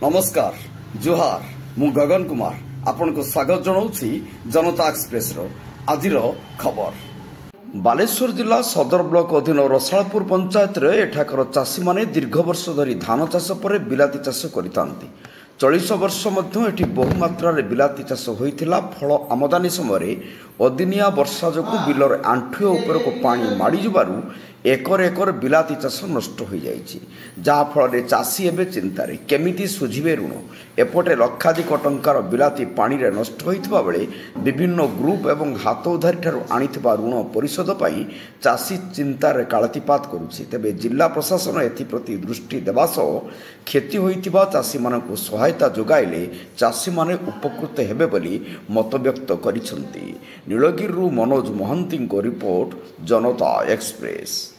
नमस्कार जुहार मु गगन कुमार आपण को स्वागत जनाऊँगी जनता एक्सप्रेस आज खबर। बालेश्वर जिला सदर ब्लॉक अधीन रसालपुर पंचायत रे एठाकर चाषी माने दीर्घ वर्ष धरी धान चाष पर बिलाती चाष करथांती। चलित वर्ष मध्य एठी बहु मात्रा रे बिलाती चाष होइथिला। फल आमदानी समय अदिनिया वर्षा जोगु बिलर आंठुए उपर को पानी माड़ी जुबारु एकर एकर बिलाती चाष नष्ट हो जाइछि, जहा फल चाषी एबे चिंतारे केमिति सुझिबे ऋण। एपटे लक्षाधिक टंकार बिलाती पानी रे नष्ट होइथिबा बेले विभिन्न ग्रुप एवं हाथ उधारी ठारू आनिथिबा ऋण परिशोध पई चाषी चिंतार कालातीपात करुछि। तेबे जिला प्रशासन एथिप्रति दृष्टि देबा सह क्षति होइथिबा चाषी मानकु सहायता जोगाइले चाषी माने उपकृत हेबे बोली मत व्यक्त करिसंती। नीलगिरी मनोज महांती को रिपोर्ट, जनता एक्सप्रेस।